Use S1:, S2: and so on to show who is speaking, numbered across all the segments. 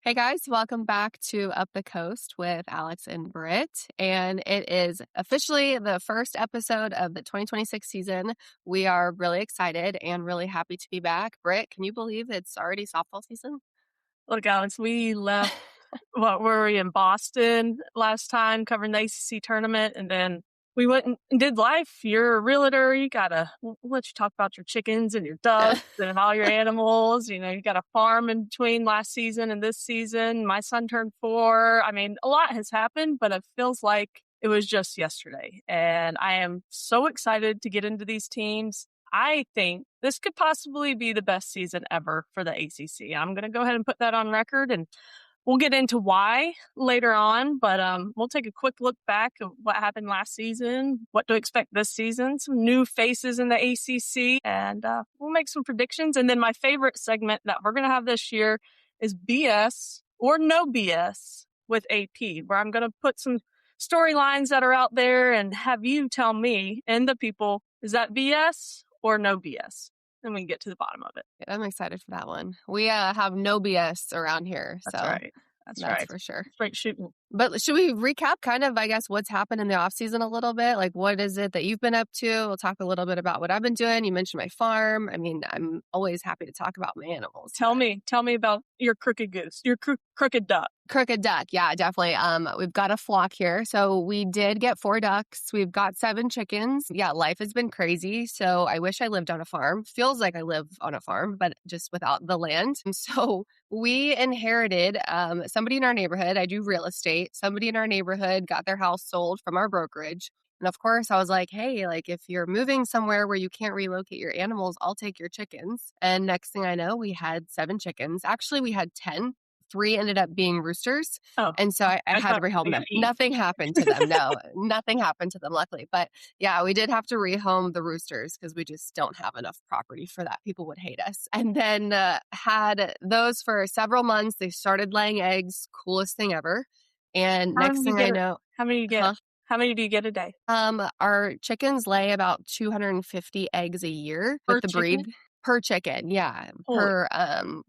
S1: Hey guys, welcome back to Up the Coast with Alex and Britt. And it is officially the first episode of the 2026 season. We are really excited and really happy to be back. Britt, can you believe it's already softball season?
S2: Look, Alex, we left, what were we in Boston last time covering the ACC tournament, and then we went and did life. You're a realtor. You gotta, we'll let you talk about your chickens and your ducks and all your animals. You know, you got a farm in between last season and this season. My son turned 4. I mean, a lot has happened, but it feels like it was just yesterday. And I am so excited to get into these teams. I think this could possibly be the best season ever for the ACC. I'm going to go ahead and put that on record, and we'll get into why later on, but we'll take a quick look back at what happened last season, what to expect this season, some new faces in the ACC, and we'll make some predictions. And then my favorite segment that we're going to have this year is BS or no BS with AP, where I'm going to put some storylines that are out there and have you tell me and the people, is that BS or no BS? And we can get to the bottom of it.
S1: I'm excited for that one. We have no BS around here.
S2: That's
S1: so
S2: right. That's right.
S1: For sure.
S2: Straight shooting.
S1: But should we recap kind of, I guess, what's happened in the off season a little bit? Like, what is it that you've been up to? We'll talk a little bit about what I've been doing. You mentioned my farm. I mean, I'm always happy to talk about my animals.
S2: Tell me about your crooked goose, your crooked duck.
S1: Crooked duck. Yeah, definitely. We've got a flock here. So we did get 4 ducks. We've got 7 chickens. Yeah, life has been crazy. So I wish I lived on a farm. Feels like I live on a farm, but just without the land. And so we inherited somebody in our neighborhood. I do real estate. Somebody in our neighborhood got their house sold from our brokerage. And of course, I was like, hey, like if you're moving somewhere where you can't relocate your animals, I'll take your chickens. And next thing I know, we had 7 chickens. Actually, we had 10. 3 ended up being roosters.
S2: Oh,
S1: and so I had to rehome them. Nothing happened to them. No, nothing happened to them, luckily. But yeah, we did have to rehome the roosters because we just don't have enough property for that. People would hate us. And then had those for several months. They started laying eggs. Coolest thing ever. And next thing I know.
S2: How many do you get? Huh? How many do you get a day?
S1: Our chickens lay about 250 eggs a year with the breed. Per chicken, yeah. For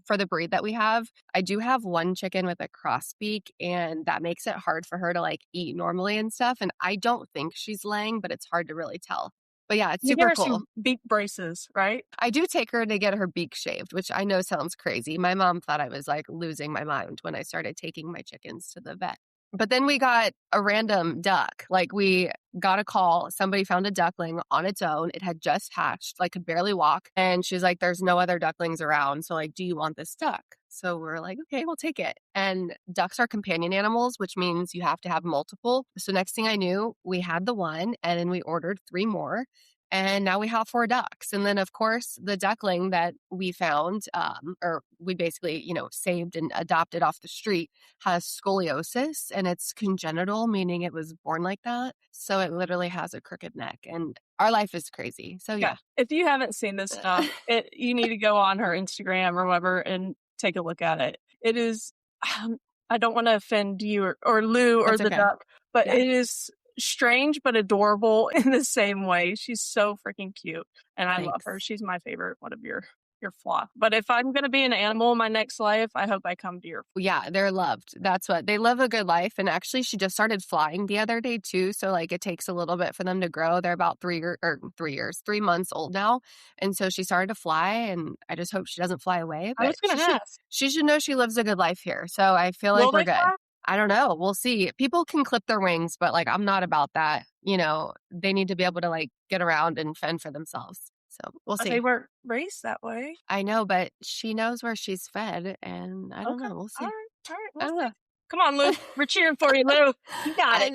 S1: the breed that we have. I do have one chicken with a cross beak, and that makes it hard for her to like eat normally and stuff. And I don't think she's laying, but it's hard to really tell. But yeah, it's super cool.
S2: Some beak braces, right?
S1: I do take her to get her beak shaved, which I know sounds crazy. My mom thought I was like losing my mind when I started taking my chickens to the vet. But then we got a random duck. Like we got a call. Somebody found a duckling on its own. It had just hatched, like could barely walk. And she's like, there's no other ducklings around. So like, do you want this duck? So we're like, okay, we'll take it. And ducks are companion animals, which means you have to have multiple. So next thing I knew, we had the one and then we ordered 3 more. And now we have 4 ducks. And then, of course, the duckling that we found, or we basically, saved and adopted off the street, has scoliosis, and it's congenital, meaning it was born like that. So it literally has a crooked neck. And our life is crazy. So, yeah.
S2: If you haven't seen this stuff, you need to go on her Instagram or whatever and take a look at it. It is, I don't want to offend you or Lou or the duck, but it is strange but adorable in the same way. She's so freaking cute, and I love her. She's my favorite one of your flock. But if I'm going to be an animal in my next life, I hope I come to your flock.
S1: Yeah, they're loved. That's what they live, a good life. And actually, she just started flying the other day too. So like it takes a little bit for them to grow. They're about 3 months old now, and so she started to fly. And I just hope she doesn't fly away. But
S2: I was going to ask.
S1: She should know she lives a good life here. So I feel like we're good. Fly? I don't know. We'll see. People can clip their wings, but like I'm not about that. They need to be able to like get around and fend for themselves. So we'll see.
S2: They weren't raised that way.
S1: I know, but she knows where she's fed, and I don't know. We'll see.
S2: All right. We'll see. Come on, Lou. We're cheering for you, Lou. You got it.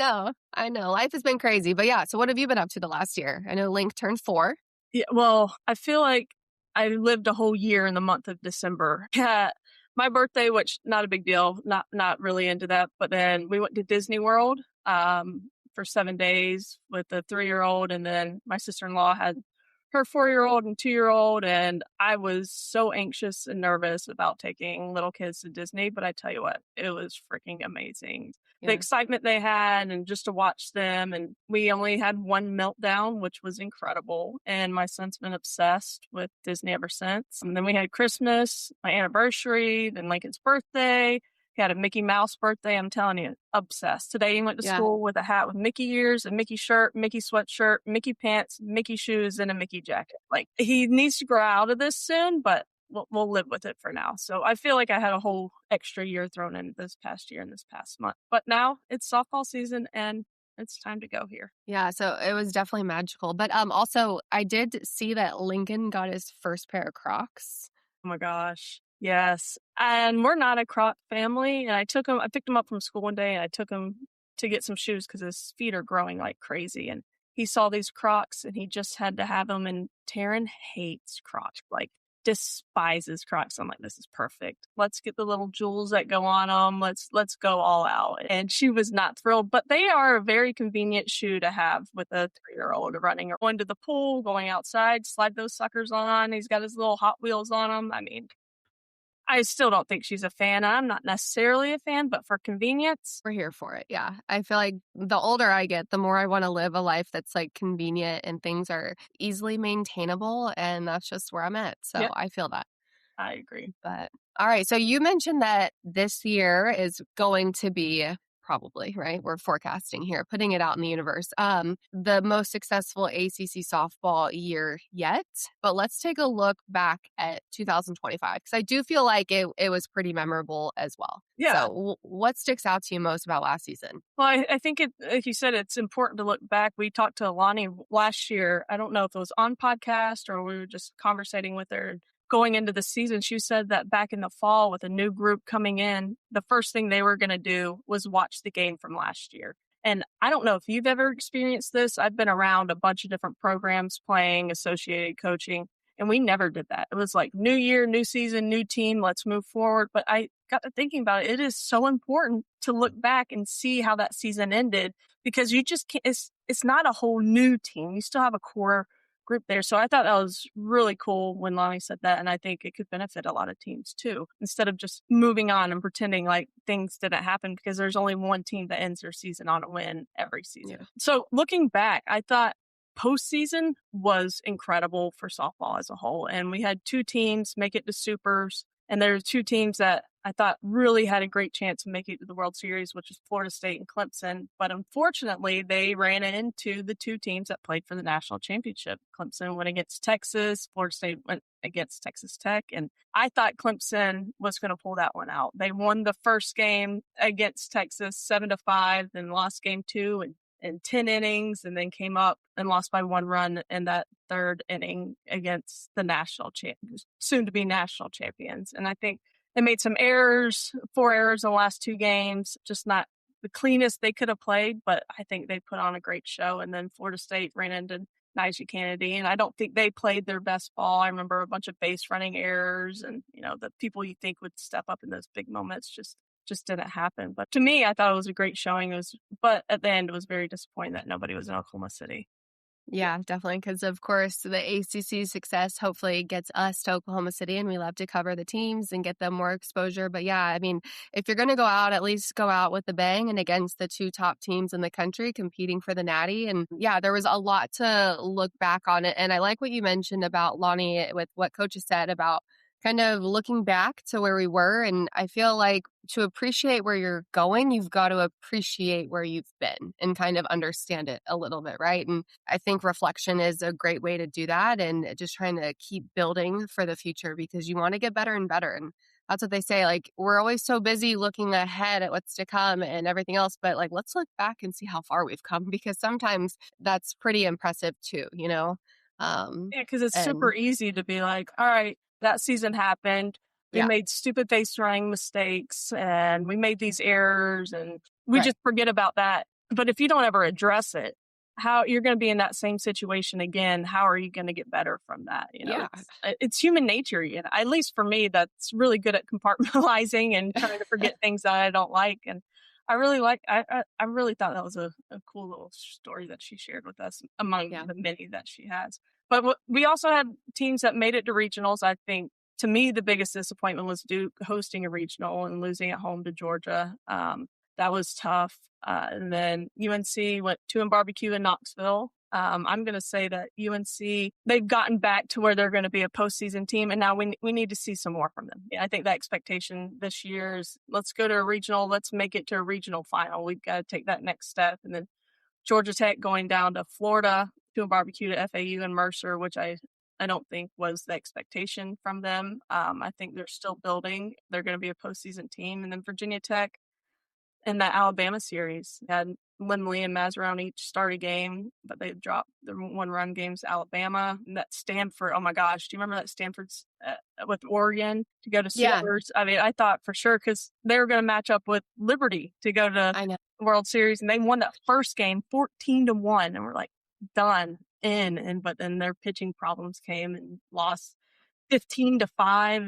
S1: I know. Life has been crazy, but yeah. So what have you been up to the last year? I know Link turned 4.
S2: Yeah. Well, I feel like I lived a whole year in the month of December. Yeah. My birthday, which not a big deal, not really into that. But then we went to Disney World for 7 days with a 3-year-old, and then my sister-in-law had her 4-year-old and 2-year-old, and I was so anxious and nervous about taking little kids to Disney. But I tell you what, it was freaking amazing. Yeah. The excitement they had, and just to watch them. And we only had one meltdown, which was incredible. And my son's been obsessed with Disney ever since. And then we had Christmas, my anniversary, then Lincoln's birthday. He had a Mickey Mouse birthday. I'm telling you, obsessed. Today he went to school with a hat with Mickey ears, a Mickey shirt, Mickey sweatshirt, Mickey pants, Mickey shoes, and a Mickey jacket. Like, he needs to grow out of this soon, but we'll live with it for now. So I feel like I had a whole extra year thrown in this past year and this past month. But now it's softball season and it's time to go here.
S1: Yeah, so it was definitely magical. But also, I did see that Lincoln got his first pair of Crocs.
S2: Oh my gosh. Yes. And we're not a Croc family. And I picked him up from school one day and I took him to get some shoes because his feet are growing like crazy. And he saw these Crocs and he just had to have them. And Taryn hates Crocs, like despises Crocs. I'm like, this is perfect. Let's get the little jewels that go on them. Let's go all out. And she was not thrilled, but they are a very convenient shoe to have with a 3-year-old running or going to the pool, going outside, slide those suckers on. He's got his little Hot Wheels on them. I mean, I still don't think she's a fan. I'm not necessarily a fan, but for convenience,
S1: we're here for it. Yeah. I feel like the older I get, the more I want to live a life that's like convenient and things are easily maintainable. And that's just where I'm at. So I feel that.
S2: I agree.
S1: But all right. So you mentioned that this year is going to be probably, right? We're forecasting here, putting it out in the universe. The most successful ACC softball year yet. But let's take a look back at 2025 because I do feel like it was pretty memorable as well.
S2: Yeah.
S1: So what sticks out to you most about last season?
S2: Well, I think like you said, it's important to look back. We talked to Lonnie last year. I don't know if it was on podcast or we were just conversating with her. Going into the season, she said that back in the fall with a new group coming in, the first thing they were going to do was watch the game from last year. And I don't know if you've ever experienced this. I've been around a bunch of different programs playing, associated coaching, and we never did that. It was like new year, new season, new team, let's move forward. But I got to thinking about it. It is so important to look back and see how that season ended because you just can't, it's not a whole new team. You still have a core group there. So I thought that was really cool when Lonnie said that. And I think it could benefit a lot of teams too, instead of just moving on and pretending like things didn't happen because there's only one team that ends their season on a win every season. Yeah. So looking back, I thought postseason was incredible for softball as a whole. And we had 2 teams make it to supers. And there were 2 teams that I thought really had a great chance of making it to the World Series, which is Florida State and Clemson. But unfortunately, they ran into the 2 teams that played for the national championship. Clemson went against Texas. Florida State went against Texas Tech. And I thought Clemson was going to pull that one out. They won the first game against Texas 7-5, then lost game 2 in 10 innings, and then came up and lost by 1 run in that 3rd inning against the national champions, soon to be national champions. And I think they made some errors, 4 errors in the last 2 games, just not the cleanest they could have played, but I think they put on a great show. And then Florida State ran into Najee Kennedy, and I don't think they played their best ball. I remember a bunch of base running errors and, the people you think would step up in those big moments just didn't happen. But to me, I thought it was a great showing. But at the end, it was very disappointing that nobody was in Oklahoma City.
S1: Yeah, definitely. Because, of course, the ACC success hopefully gets us to Oklahoma City, and we love to cover the teams and get them more exposure. But, yeah, I mean, if you're going to go out, at least go out with a bang and against the 2 top teams in the country competing for the Natty. And, yeah, there was a lot to look back on it. And I like what you mentioned about Lonnie with what Coach has said about kind of looking back to where we were. And I feel like to appreciate where you're going, you've got to appreciate where you've been and kind of understand it a little bit, right? And I think reflection is a great way to do that and just trying to keep building for the future because you want to get better and better. And that's what they say. Like, we're always so busy looking ahead at what's to come and everything else. But like, let's look back and see how far we've come because sometimes that's pretty impressive too, Yeah,
S2: because it's super easy to be like, all right, that season happened. We made stupid face running mistakes and we made these errors and we just forget about that. But if you don't ever address it, how you're going to be in that same situation again, how are you going to get better from that? It's human nature. At least for me, that's really good at compartmentalizing and trying to forget things that I don't like. And I really thought that was a cool little story that she shared with us among the many that she has. But we also had teams that made it to regionals. I think, to me, the biggest disappointment was Duke hosting a regional and losing at home to Georgia. That was tough. And then UNC went to a barbecue in Knoxville. I'm going to say that UNC, they've gotten back to where they're going to be a postseason team, and now we need to see some more from them. Yeah, I think the expectation this year is let's go to a regional, let's make it to a regional final. We've got to take that next step. And then Georgia Tech going down to Florida to a barbecue to FAU and Mercer, which I don't think was the expectation from them. I think they're still building. They're going to be a postseason team. And then Virginia Tech in that Alabama series had Lindley and Mazarown each start a game, but they dropped the one-run games to Alabama. And that Stanford, oh my gosh, do you remember that Stanford's with Oregon to go to Silvers? Yeah. I mean, I thought for sure because they were going to match up with Liberty to go to the World Series, and they won that first game 14-1, and we're like, done, in. But then their pitching problems came and lost 15-5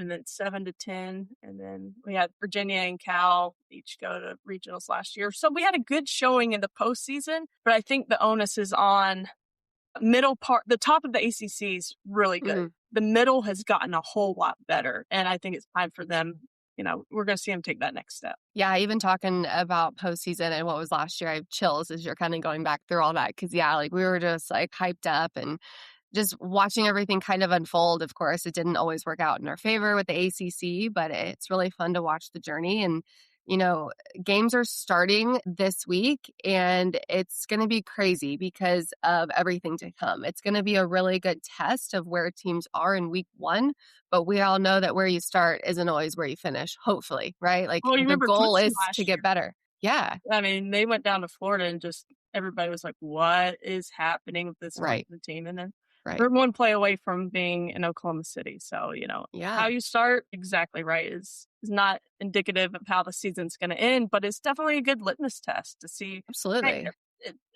S2: and then 7-10. And then we had Virginia and Cal each go to regionals last year. So we had a good showing in the postseason, but I think the onus is on middle part. The top of the ACC is really good. Mm-hmm. The middle has gotten a whole lot better. And I think it's time for them. We're going to see them take that next step.
S1: Yeah, even talking about postseason and what was last year, I have chills as you're kind of going back through all that. Because, we were just like hyped up and just watching everything kind of unfold. Of course, it didn't always work out in our favor with the ACC, but it's really fun to watch the journey. And, games are starting this week, and it's going to be crazy because of everything to come. It's going to be a really good test of where teams are in week 1, but we all know that where you start isn't always where you finish, hopefully, right? Like the goal is to get better. Yeah.
S2: I mean, they went down to Florida and just everybody was like, what is happening with this team? And then we're one play away from being in Oklahoma City. So, how you start exactly right is not indicative of how the season's going to end, but it's definitely a good litmus test to see.
S1: Absolutely.
S2: Hey,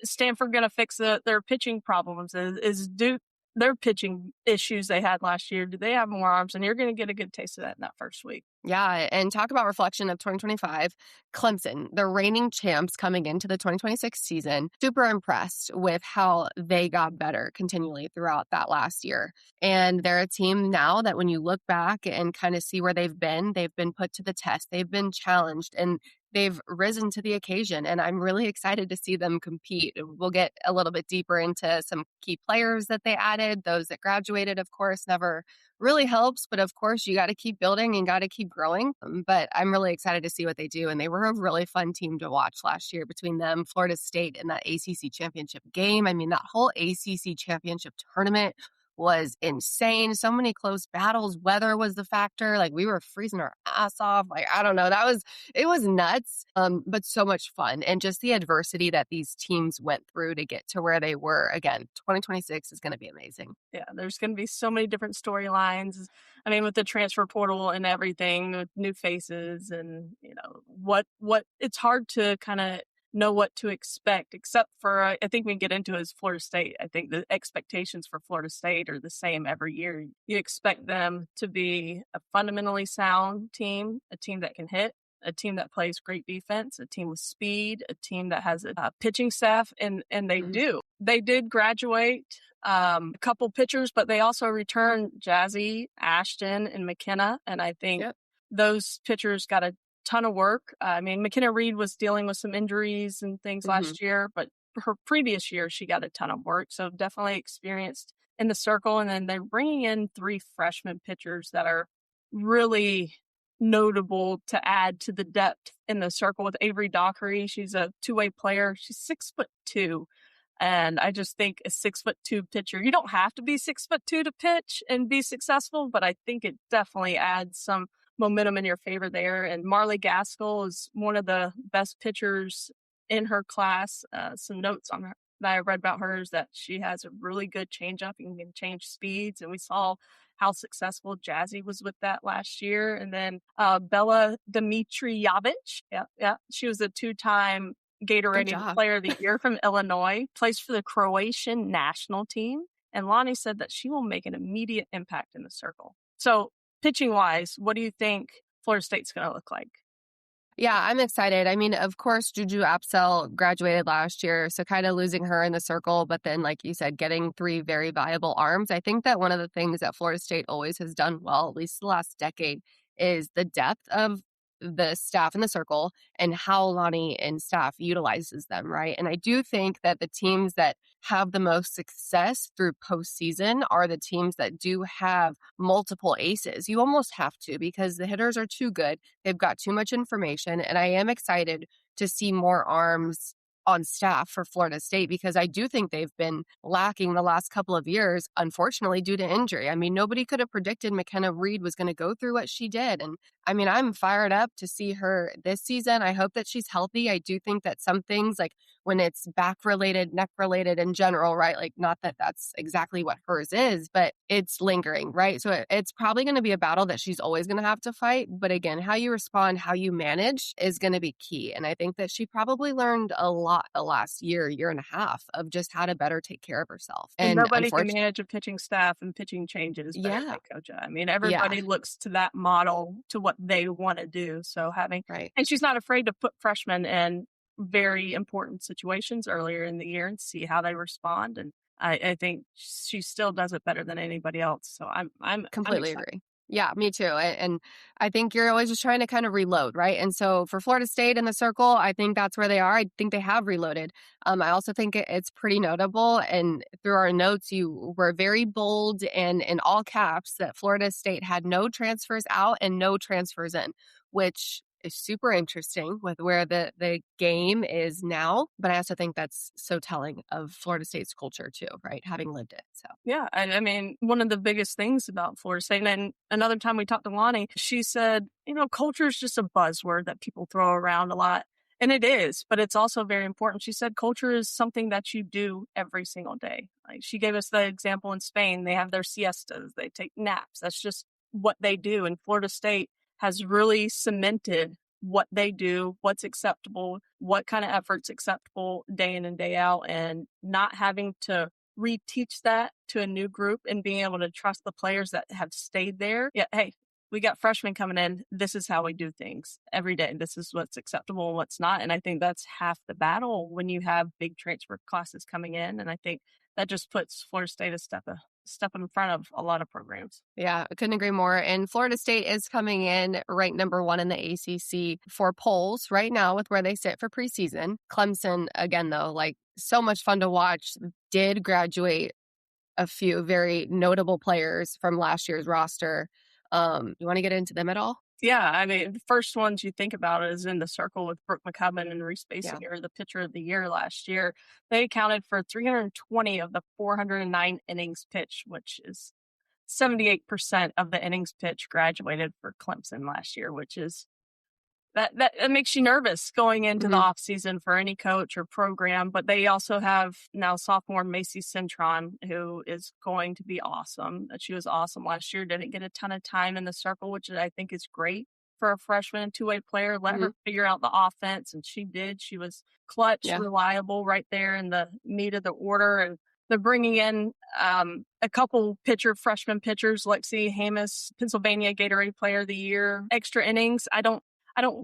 S2: is Stanford going to fix their pitching problems? Is Duke, their pitching issues they had last year, do they have more arms? And you're going to get a good taste of that in that first week.
S1: Yeah, and talk about reflection of 2025. Clemson, the reigning champs coming into the 2026 season, super impressed with how they got better continually throughout that last year. And they're a team now that when you look back and kind of see where they've been put to the test, they've been challenged, and they've risen to the occasion. And I'm really excited to see them compete. We'll get a little bit deeper into some key players that they added. Those that graduated, of course, never really helps. But of course, you got to keep building and got to keep growing. But I'm really excited to see what they do. And they were a really fun team to watch last year between them, Florida State, and that ACC championship game. I mean, that whole ACC championship tournament was insane. So many close battles. Weather was the factor. Like, we were freezing our ass off. Like, I don't know. It was nuts, but so much fun. And just the adversity that these teams went through to get to where they were. Again, 2026 is going to be amazing.
S2: Yeah, there's going to be so many different storylines. I mean, with the transfer portal and everything, with new faces and, what it's hard to kind of know what to expect, except for, I think we can get into is Florida State. I think the expectations for Florida State are the same every year. You expect them to be a fundamentally sound team, a team that can hit, a team that plays great defense, a team with speed, a team that has a pitching staff, and they do. They did graduate a couple pitchers, but they also returned Jazzy, Ashton, and McKenna, and I think those pitchers got a ton of work. I mean, McKenna Reed was dealing with some injuries and things last year, but her previous year, she got a ton of work. So definitely experienced in the circle. And then they're bringing in 3 freshman pitchers that are really notable to add to the depth in the circle with Avery Dockery. She's a 2-way player. She's 6'2". And I just think a 6'2" pitcher, you don't have to be 6'2" to pitch and be successful, but I think it definitely adds some momentum in your favor there. And Marley Gaskell is one of the best pitchers in her class. Some notes on her that I read about her is that she has a really good changeup and can change speeds. And we saw how successful Jazzy was with that last year. And then Bella Dimitrijevic. Yeah. She was a 2-time Gatorade Player of the Year from Illinois, plays for the Croatian national team. And Lonnie said that she will make an immediate impact in the circle. So pitching-wise, what do you think Florida State's going to look like?
S1: Yeah, I'm excited. I mean, of course, Juju Apsell graduated last year, so kind of losing her in the circle, but then, like you said, getting 3 very viable arms. I think that one of the things that Florida State always has done well, at least the last decade, is the depth of the staff in the circle and how Lonnie and staff utilizes them, right? And I do think that the teams that have the most success through postseason are the teams that do have multiple aces. You almost have to, because the hitters are too good. They've got too much information. And I am excited to see more arms on staff for Florida State, because I do think they've been lacking the last couple of years, unfortunately, due to injury. I mean, nobody could have predicted McKenna Reed was going to go through what she did. And I mean, I'm fired up to see her this season. I hope that she's healthy. I do think that some things, like when it's back related, neck related in general, right? Like, not that that's exactly what hers is, but it's lingering, right? So it's probably going to be a battle that she's always going to have to fight. But again, how you respond, how you manage is going to be key. And I think that she probably learned a lot the last year and a half of just how to better take care of herself.
S2: And nobody can manage a pitching staff and pitching changes better than Coach. I mean, everybody looks to that model to what they want to do. So and she's not afraid to put freshmen in very important situations earlier in the year and see how they respond. And I think she still does it better than anybody else. So I'm
S1: completely agree. Yeah, me too. And I think you're always just trying to kind of reload, right? And so for Florida State in the circle, I think that's where they are. I think they have reloaded. I also think it's pretty notable. And through our notes, you were very bold and in all caps that Florida State had no transfers out and no transfers in, which is super interesting with where the game is now. But I also think that's so telling of Florida State's culture too, right? Having lived it. So
S2: yeah, I mean, one of the biggest things about Florida State, and another time we talked to Lonnie, she said, culture is just a buzzword that people throw around a lot. And it is, but it's also very important. She said culture is something that you do every single day. Like, she gave us the example in Spain. They have their siestas. They take naps. That's just what they do. And Florida State has really cemented what they do, what's acceptable, what kind of effort's acceptable day in and day out, and not having to reteach that to a new group and being able to trust the players that have stayed there. Yeah, hey, we got freshmen coming in. This is how we do things every day. This is what's acceptable and what's not. And I think that's half the battle when you have big transfer classes coming in. And I think that just puts Florida State a step in front of a lot of programs.
S1: Yeah, I couldn't agree more. And Florida State is coming in ranked number 1 in the ACC for polls right now with where they sit for preseason. Clemson, again, though, like, so much fun to watch, did graduate a few very notable players from last year's roster. You want to get into them at all?
S2: Yeah, I mean, the first ones you think about is in the circle with Brooke McCubbin and Reese Basinger, the pitcher of the year last year. They accounted for 320 of the 409 innings pitched, which is 78% of the innings pitched graduated for Clemson last year, which is that makes you nervous going into the offseason for any coach or program. But they also have now sophomore Macy Cintron, who is going to be awesome. She was awesome last year, didn't get a ton of time in the circle, which I think is great for a freshman and two-way player. Let her figure out the offense, and she did. She was clutch, reliable right there in the meat of the order. And they're bringing in a couple freshman pitchers, Lexi Hamas, Pennsylvania Gatorade Player of the Year, extra innings. I don't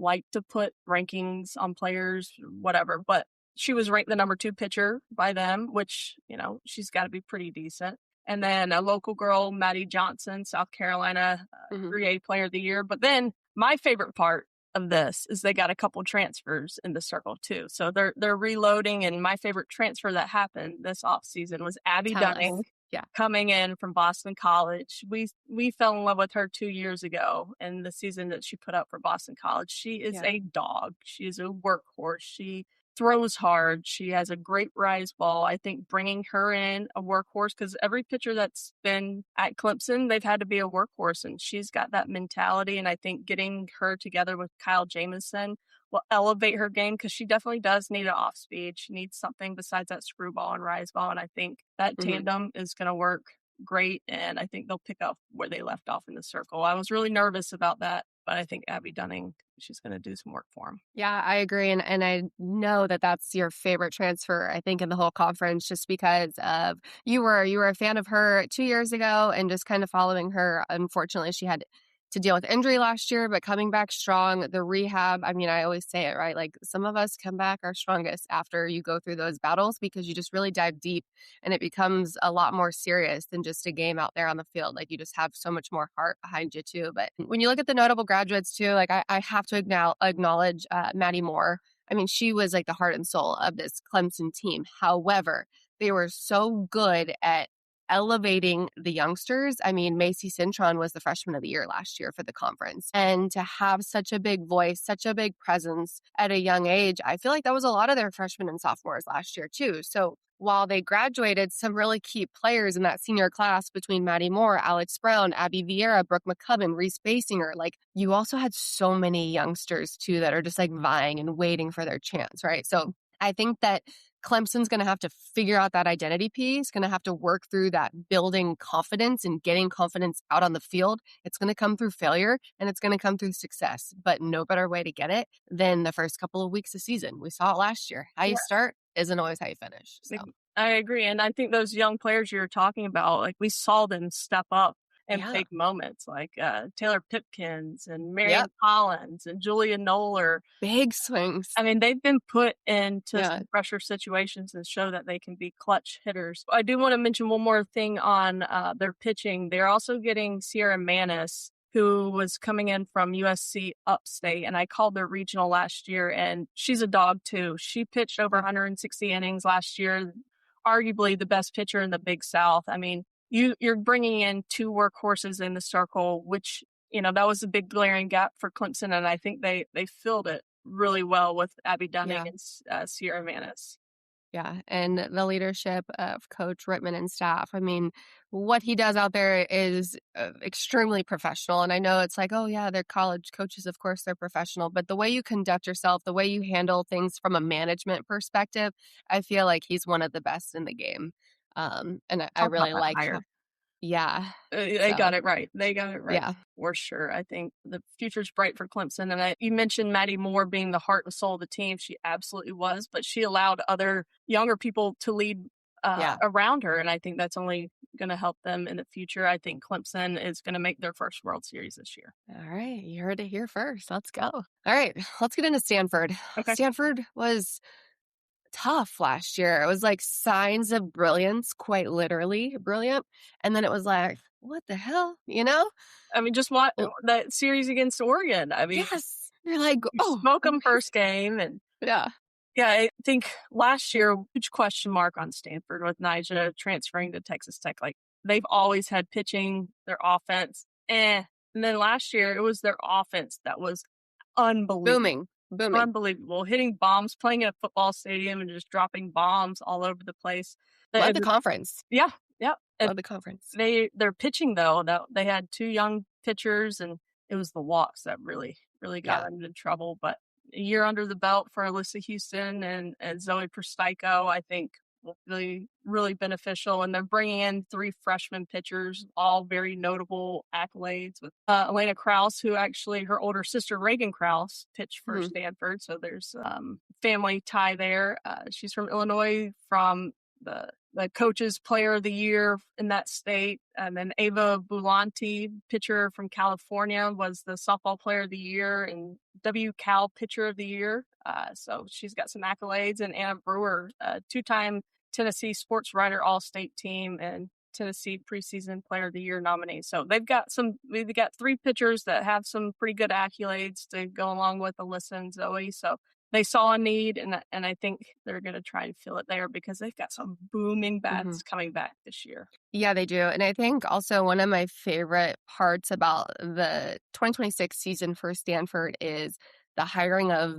S2: like to put rankings on players, whatever, but she was ranked the number 2 pitcher by them, which, she's got to be pretty decent. And then a local girl, Maddie Johnson, South Carolina, 3A Player of the Year. But then my favorite part of this is they got a couple transfers in the circle too. So they're reloading. And my favorite transfer that happened this offseason was Abby Dunning. Coming in from Boston College. We fell in love with her 2 years ago in the season that she put up for Boston College. She is a dog. She is a workhorse. She throws hard. She has a great rise ball. I think bringing her in a workhorse, because every pitcher that's been at Clemson, they've had to be a workhorse, and she's got that mentality. And I think getting her together with Kyle Jamison will elevate her game, because she definitely does need an off speed. She needs something besides that screwball and rise ball. And I think that tandem is going to work great. And I think they'll pick up where they left off in the circle. I was really nervous about that, but I think Abby Dunning, she's going to do some work for him.
S1: Yeah, I agree. And I know that that's your favorite transfer, I think, in the whole conference, just because of you were a fan of her 2 years ago and just kind of following her. Unfortunately, she had to deal with injury last year, but coming back strong, the rehab, I mean, I always say it, right? Like some of us come back our strongest after you go through those battles because you just really dive deep and it becomes a lot more serious than just a game out there on the field. Like you just have so much more heart behind you too. But when you look at the notable graduates too, like I have to acknowledge Maddie Moore. I mean, she was like the heart and soul of this Clemson team. However, they were so good at elevating the youngsters. I mean, Macy Cintron was the freshman of the year last year for the conference. And to have such a big voice, such a big presence at a young age, I feel like that was a lot of their freshmen and sophomores last year too. So while they graduated, some really key players in that senior class between Maddie Moore, Alex Brown, Abby Vieira, Brooke McCubbin, Reese Basinger, like you also had so many youngsters too that are just like vying and waiting for their chance, right? So I think that Clemson's going to have to figure out that identity piece, going to have to work through that building confidence and getting confidence out on the field. It's going to come through failure and it's going to come through success, but no better way to get it than the first couple of weeks of season. We saw it last year. How you start isn't always how you finish. So.
S2: I agree. And I think those young players you're talking about, like we saw them step up in big moments, like Taylor Pipkins and Marion Collins and Julia Noller.
S1: Big swings.
S2: I mean, they've been put into some pressure situations and show that they can be clutch hitters. I do want to mention one more thing on their pitching. They're also getting Sierra Manis, who was coming in from USC Upstate, and I called their regional last year, and she's a dog too. She pitched over 160 innings last year, arguably the best pitcher in the Big South. I mean, you're bringing in two workhorses in the circle, which, you know, that was a big glaring gap for Clemson, and I think they filled it really well with Abby Dunning and Sierra Manis.
S1: Yeah, and the leadership of Coach Rittman and staff. I mean, what he does out there is extremely professional. And I know it's like, oh, yeah, they're college coaches. Of course, they're professional. But the way you conduct yourself, the way you handle things from a management perspective, I feel like he's one of the best in the game. And I really like how,
S2: They got it right. They got it right. Yeah. For sure. I think the future's bright for Clemson. And you mentioned Maddie Moore being the heart and soul of the team. She absolutely was, but she allowed other younger people to lead around her. And I think that's only going to help them in the future. I think Clemson is going to make their first World Series this year.
S1: All right. You heard it here first. Let's go. All right. Let's get into Stanford. Okay. Stanford was tough last year. It was like signs of brilliance, quite literally brilliant. And then it was like, what the hell? You know?
S2: I mean, just what that series against Oregon. I mean,
S1: yes. You're like,
S2: smoke them first game. And
S1: yeah,
S2: I think last year, huge question mark on Stanford with Nyjah transferring to Texas Tech. Like they've always had pitching, their offense, And then last year, it was their offense that was unbelievable.
S1: Booming.
S2: Unbelievable. Hitting bombs, playing in a football stadium and just dropping bombs all over the place.
S1: Love the conference.
S2: Yeah.
S1: Love the conference.
S2: Their pitching, though, they had two young pitchers, and it was the walks that really got them into trouble. But a year under the belt for Alyssa Houston and Zoe Prostyko, I think, really beneficial. And they're bringing in three freshman pitchers, all very notable accolades with Elena Krause, who actually her older sister Reagan Krause pitched for Stanford. So there's family tie there. She's from Illinois, from the coaches player of the year in that state. And then Ava Bulanti, pitcher from California, was the softball player of the year and WCal pitcher of the year. So she's got some accolades. And Anna Brewer, two-time Tennessee sports writer all-state team and Tennessee preseason player of the year nominee. So they've got three pitchers that have some pretty good accolades to go along with Alyssa and Zoe. So they saw a need, and I think they're going to try and fill it there because they've got some booming bats coming back this year.
S1: Yeah, they do. And I think also one of my favorite parts about the 2026 season for Stanford is the hiring of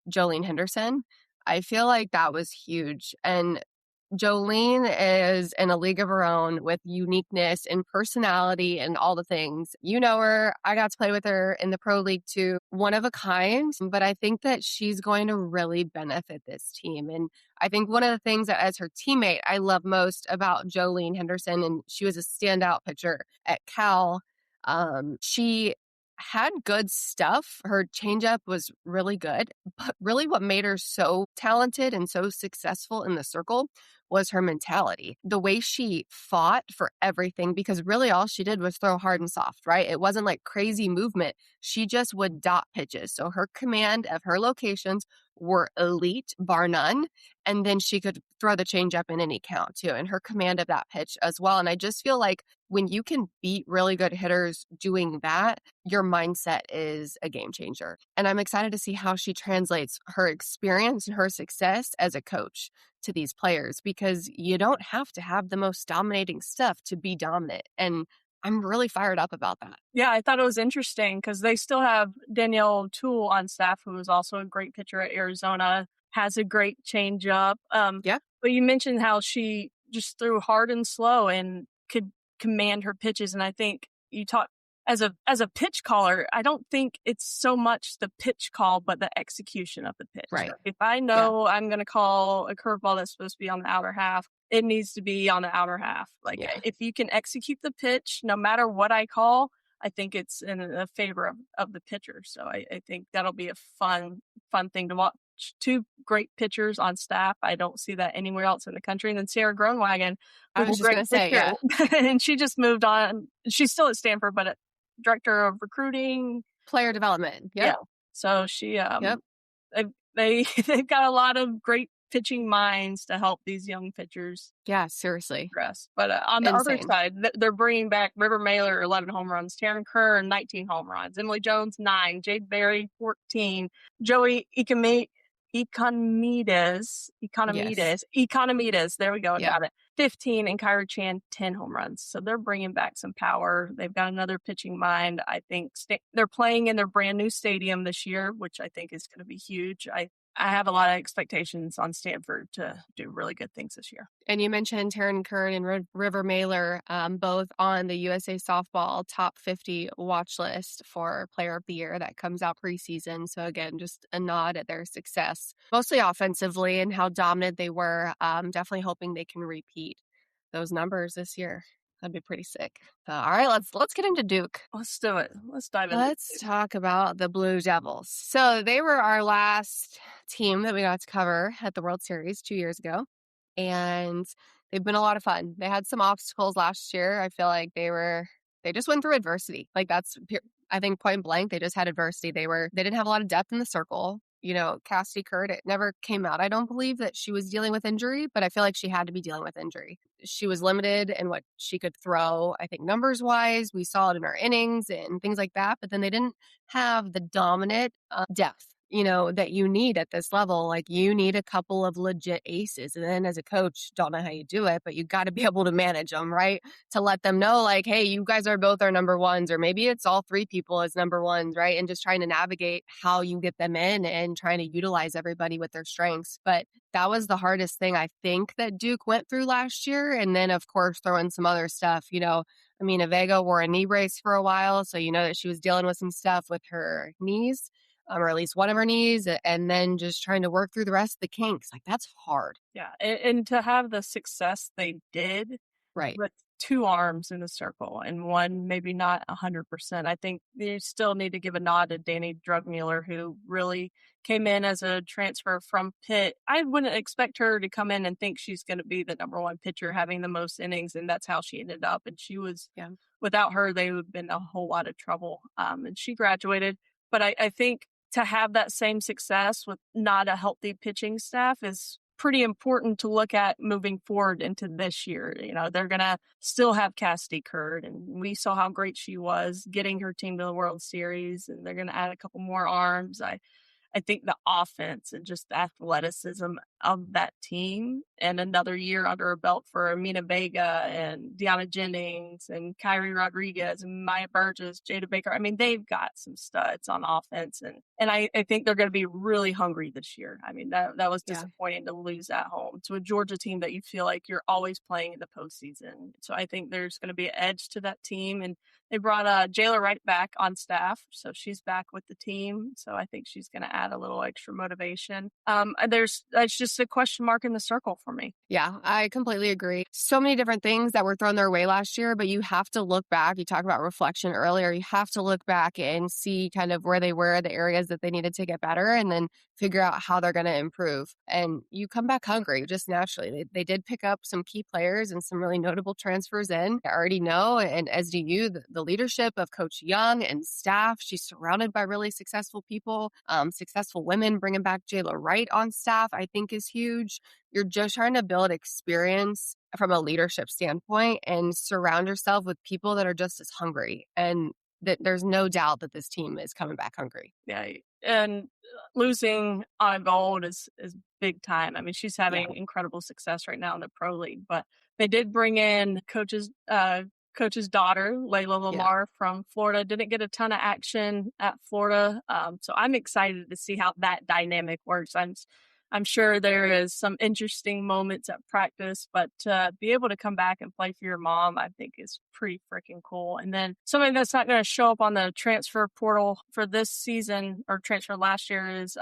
S1: Jolene Henderson. I feel like that was huge. And Jolene is in a league of her own with uniqueness and personality and all the things. You know her. I got to play with her in the Pro League too. One of a kind, but I think that she's going to really benefit this team. And I think one of the things that as her teammate I love most about Jolene Henderson, and she was a standout pitcher at Cal, she had good stuff. Her changeup was really good, but really what made her so talented and so successful in the circle was her mentality. The way she fought for everything, because really all she did was throw hard and soft, right? It wasn't like crazy movement. She just would dot pitches. So her command of her locations were elite, bar none. And then she could throw the changeup in any count too, and her command of that pitch as well. And I just feel like when you can beat really good hitters doing that, your mindset is a game changer. And I'm excited to see how she translates her experience and her success as a coach to these players, because you don't have to have the most dominating stuff to be dominant. And I'm really fired up about that.
S2: Yeah, I thought it was interesting because they still have Danielle Toole on staff, who is also a great pitcher at Arizona, has a great changeup.
S1: Yeah.
S2: But you mentioned how she just threw hard and slow and could command her pitches. And I think you talk as a pitch caller, I don't think it's so much the pitch call, but the execution of the pitch.
S1: Right.
S2: If I know I'm going to call a curveball that's supposed to be on the outer half, it needs to be on the outer half. Like if you can execute the pitch, no matter what I call, I think it's in a favor of the pitcher. So I think that'll be a fun thing to watch. Two great pitchers on staff. I don't see that anywhere else in the country. And then Sarah Groenwagen,
S1: I was just going to say, yeah.
S2: And she just moved on. She's still at Stanford, but at director of recruiting,
S1: player development. Yep.
S2: Yeah. So she, they've got a lot of great pitching minds to help these young pitchers.
S1: Yeah, seriously.
S2: Progress. But on the other side, they're bringing back River Mailer, 11 home runs, Taryn Kerr, 19 home runs, Emily Jones, 9, Jade Berry, 14, Joey Economides, there we go, got it, 15, and Kyra Chan, 10 home runs. So they're bringing back some power. They've got another pitching mind. I think they're playing in their brand new stadium this year, which I think is going to be huge. I have a lot of expectations on Stanford to do really good things this year.
S1: And you mentioned Taryn Kerr and River Mailer, both on the USA Softball Top 50 watch list for Player of the Year that comes out preseason. So again, just a nod at their success, mostly offensively and how dominant they were. Definitely hoping they can repeat those numbers this year. That'd be pretty sick. All right, let's get into Duke.
S2: Let's do it. Let's dive in.
S1: Let's talk about the Blue Devils. So they were our last team that we got to cover at the World Series 2 years ago, and they've been a lot of fun. They had some obstacles last year. I feel like they just went through adversity. Like that's, I think, point blank. They just had adversity. They didn't have a lot of depth in the circle. You know, Cassidy Kurt, it never came out. I don't believe that she was dealing with injury, but I feel like she had to be dealing with injury. She was limited in what she could throw, I think, numbers-wise. We saw it in her innings and things like that, but then they didn't have the dominant depth, that you need at this level. Like, you need a couple of legit aces. And then as a coach, don't know how you do it, but you got to be able to manage them, right? To let them know, like, hey, you guys are both our number ones, or maybe it's all three people as number ones, right? And just trying to navigate how you get them in and trying to utilize everybody with their strengths. But that was the hardest thing I think that Duke went through last year. And then, of course, throw in some other stuff, Vega wore a knee brace for a while. So, that she was dealing with some stuff with her knees. Or at least one of her knees, and then just trying to work through the rest of the kinks. Like, that's hard.
S2: Yeah, and to have the success they did,
S1: right,
S2: with two arms in a circle and one maybe not 100%. I think you still need to give a nod to Danny Drugmuller, who really came in as a transfer from Pitt. I wouldn't expect her to come in and think she's going to be the number one pitcher having the most innings, and that's how she ended up. And she was, without her, they would have been a whole lot of trouble. And she graduated. But I think to have that same success with not a healthy pitching staff is pretty important to look at moving forward into this year. They're going to still have Cassidy Kurt, and we saw how great she was getting her team to the World Series, and they're going to add a couple more arms. I think the offense and just the athleticism of that team, and another year under her belt for Amina Vega and Deanna Jennings and Kyrie Rodriguez and Maya Burgess, Jada Baker. I mean, they've got some studs on offense, and I think they're going to be really hungry this year. I mean, that was disappointing to lose at home to a Georgia team that you feel like you're always playing in the postseason. So I think there's going to be an edge to that team, and they brought Jayla Wright back on staff, so she's back with the team. So I think she's going to add a little extra motivation. It's just a question mark in the circle for me.
S1: Yeah, I completely agree. So many different things that were thrown their way last year, but you have to look back. You talked about reflection earlier. You have to look back and see kind of where they were, the areas that they needed to get better, and then figure out how they're going to improve. And you come back hungry just naturally. They did pick up some key players and some really notable transfers in. I already know, and as do you, the leadership of Coach Young and staff. She's surrounded by really successful people, successful women. Bringing back Jayla Wright on staff, I think, is huge. You're just trying to build experience from a leadership standpoint and surround yourself with people that are just as hungry. And that there's no doubt that this team is coming back hungry.
S2: Yeah, and losing on Gold is big time. I mean, she's having incredible success right now in the pro league, but they did bring in coach's daughter, Layla Lamar from Florida. Didn't get a ton of action at Florida, so I'm excited to see how that dynamic works. I'm sure there is some interesting moments at practice, but to be able to come back and play for your mom, I think is pretty freaking cool. And then something that's not going to show up on the transfer portal for this season or transfer last year is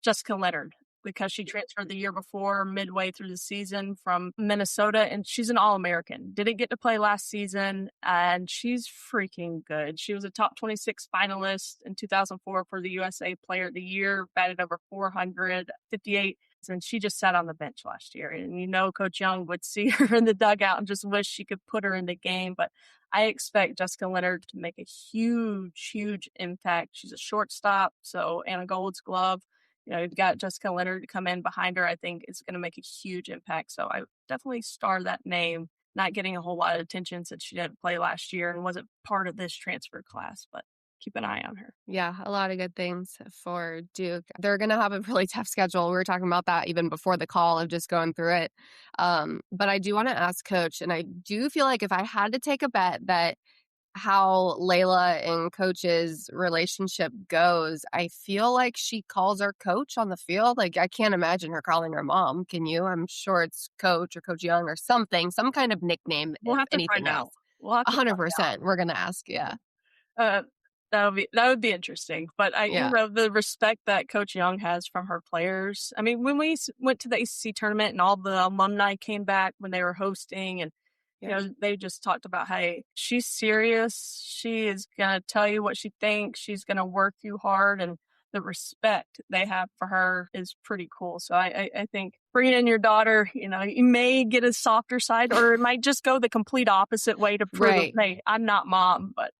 S2: Jessica Leonard, because she transferred the year before, midway through the season from Minnesota, and she's an All-American. Didn't get to play last season, and she's freaking good. She was a top 26 finalist in 2004 for the USA Player of the Year, batted over 458, and she just sat on the bench last year. And you know Coach Young would see her in the dugout and just wish she could put her in the game, but I expect Jessica Leonard to make a huge, huge impact. She's a shortstop, so Anna Gold's glove. You know, you've got Jessica Leonard to come in behind her. I think it's going to make a huge impact. So I definitely star that name, not getting a whole lot of attention since she didn't play last year and wasn't part of this transfer class, but keep an eye on her.
S1: Yeah, a lot of good things for Duke. They're going to have a really tough schedule. We were talking about that even before the call of just going through it. But I do want to ask Coach, and I do feel like if I had to take a bet that how Layla and Coach's relationship goes, I feel like she calls her coach on the field. Like, I can't imagine her calling her mom. Can you? I'm sure it's Coach or Coach Young or something, some kind of nickname.
S2: We'll have to
S1: anything
S2: find
S1: else.
S2: out. We'll have to
S1: 100%. We're going to ask. Yeah.
S2: That would be interesting. But you know, the respect that Coach Young has from her players. I mean, when we went to the ACC tournament and all the alumni came back when they were hosting, and you know, they just talked about, hey, she's serious. She is going to tell you what she thinks. She's going to work you hard. And the respect they have for her is pretty cool. So I think bringing in your daughter, you know, you may get a softer side, or it might just go the complete opposite way to prove, hey, I'm not mom. But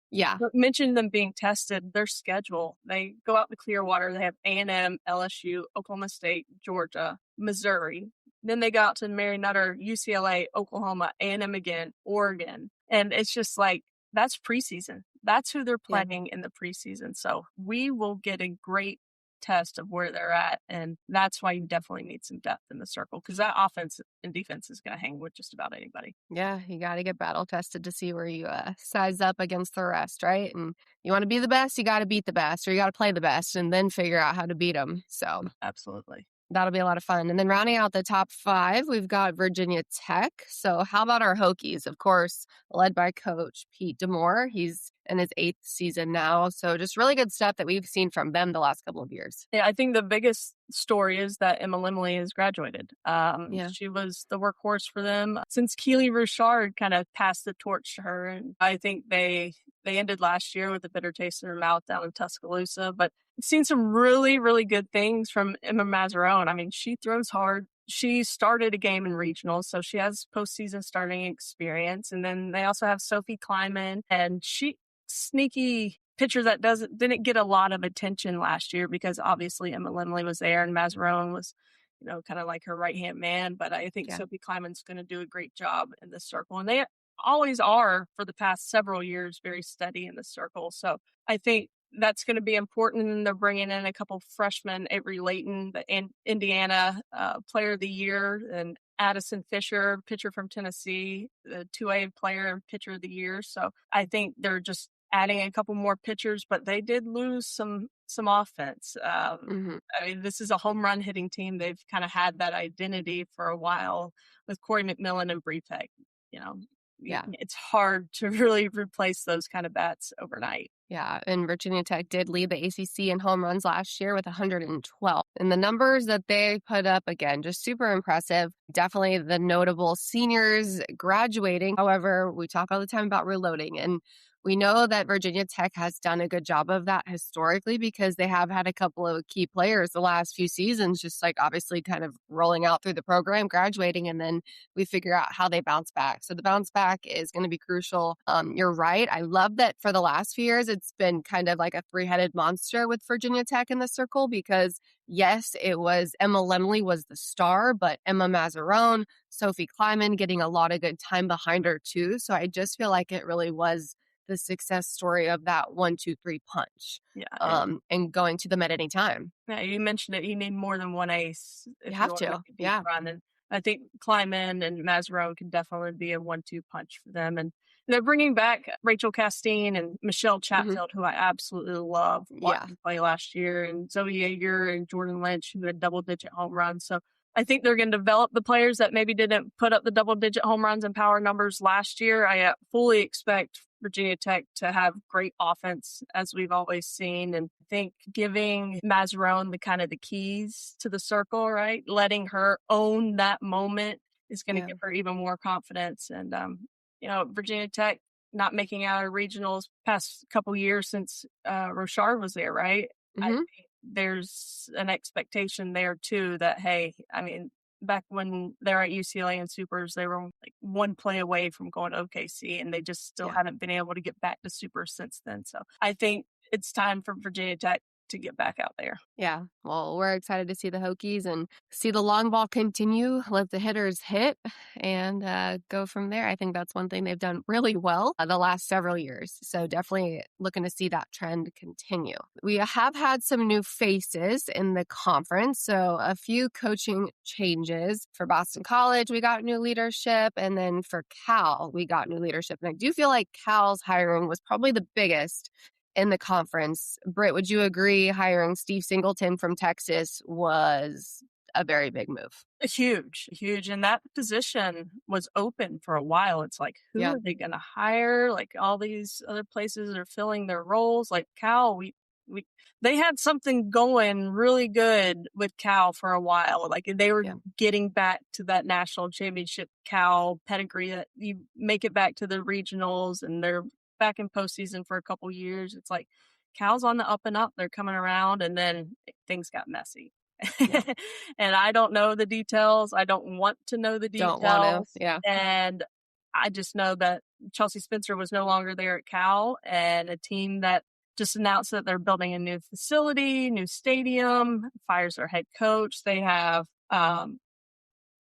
S2: mention them being tested, their schedule. They go out to Clearwater. They have A&M, LSU, Oklahoma State, Georgia, Missouri. Then they go out to Mary Nutter, UCLA, Oklahoma, A&M again, Oregon. And it's just like, that's preseason. That's who they're playing in the preseason. So we will get a great test of where they're at. And that's why you definitely need some depth in the circle, because that offense and defense is going to hang with just about anybody.
S1: Yeah, you got to get battle tested to see where you size up against the rest, right? And you want to be the best, you got to beat the best, or you got to play the best and then figure out how to beat them. So
S2: absolutely.
S1: That'll be a lot of fun. And then rounding out the top 5, we've got Virginia Tech. So how about our Hokies? Of course, led by Coach Pete DeMoore. He's in his 8th season now. So just really good stuff that we've seen from them the last couple of years.
S2: Yeah, I think the biggest story is that Emma Limley has graduated. She was the workhorse for them since Keely Richard kind of passed the torch to her. And I think they ended last year with a bitter taste in their mouth down in Tuscaloosa. But I've seen some really, really good things from Emma Mazzarone. I mean, she throws hard. She started a game in regionals, so she has postseason starting experience. And then they also have Sophie Kleiman, and she sneaky pitcher that didn't get a lot of attention last year because obviously Emma Limley was there and Mazzarone was, you know, kind of like her right-hand man. But I think Sophie Kleiman's going to do a great job in this circle. And they always are, for the past several years, very steady in the circle. So I think that's going to be important. And they're bringing in a couple freshmen, Avery Layton, the Indiana Player of the Year, and Addison Fisher, pitcher from Tennessee, the 2A player and pitcher of the year. So I think they're just adding a couple more pitchers, but they did lose some offense. I mean, this is a home run hitting team. They've kind of had that identity for a while with Corey McMillan and Bree Peck. You know, it's hard to really replace those kind of bats overnight.
S1: Yeah, and Virginia Tech did lead the ACC in home runs last year with 112. And the numbers that they put up, again, just super impressive. Definitely the notable seniors graduating. However, we talk all the time about reloading, and We know that Virginia Tech has done a good job of that historically because they have had a couple of key players the last few seasons, just like obviously kind of rolling out through the program, graduating, and then we figure out how they bounce back. So the bounce back is going to be crucial. You're right. I love that for the last few years, it's been kind of like a three-headed monster with Virginia Tech in the circle because yes, it was Emma Lemley was the star, but Emma Mazzarone, Sophie Kleiman getting a lot of good time behind her too. So I just feel like it really was the success story of that 1-2-3 punch.
S2: Yeah.
S1: And going to them at any time.
S2: Yeah, you mentioned it. You need more than one ace if
S1: You have
S2: want
S1: to.
S2: make a deep
S1: Yeah.
S2: run. And I think Kleiman and Mazzarone can definitely be a 1-2 punch for them. And they're bringing back Rachel Castine and Michelle Chatfield, who I absolutely love watching play last year, and Zoe Yeager and Jordan Lynch, who had double-digit home runs. So I think they're going to develop the players that maybe didn't put up the double-digit home runs and power numbers last year. I fully expect Virginia Tech to have great offense, as we've always seen. And I think giving Mazzarone the keys to the circle, right? Letting her own that moment is going to give her even more confidence. And, Virginia Tech not making out of regionals past couple years since Rochard was there, right? I think there's an expectation there too that, hey, I mean, back when they're at UCLA and Supers, they were like one play away from going to OKC, and they just still haven't been able to get back to Supers since then. So I think it's time for Virginia Tech to get back out there.
S1: Yeah. Well, we're excited to see the Hokies and see the long ball continue, let the hitters hit, and go from there. I think that's one thing they've done really well the last several years. So definitely looking to see that trend continue. We have had some new faces in the conference. So a few coaching changes. For Boston College, we got new leadership. And then for Cal, we got new leadership. And I do feel like Cal's hiring was probably the biggest in the conference. Britt, would you agree hiring Steve Singleton from Texas was a very big move?
S2: Huge. And that position was open for a while. It's like, who are they going to hire? Like all these other places are filling their roles. Like Cal, they had something going really good with Cal for a while. Like they were getting back to that national championship Cal pedigree that you make it back to the regionals, and they're back in postseason for a couple years. It's like Cal's on the up and up. They're coming around, and then things got messy. And I don't know the details. I don't want to know the details.
S1: Don't want to.
S2: And I just know that Chelsea Spencer was no longer there at Cal, and a team that just announced that they're building a new facility, new stadium, fires their head coach. They have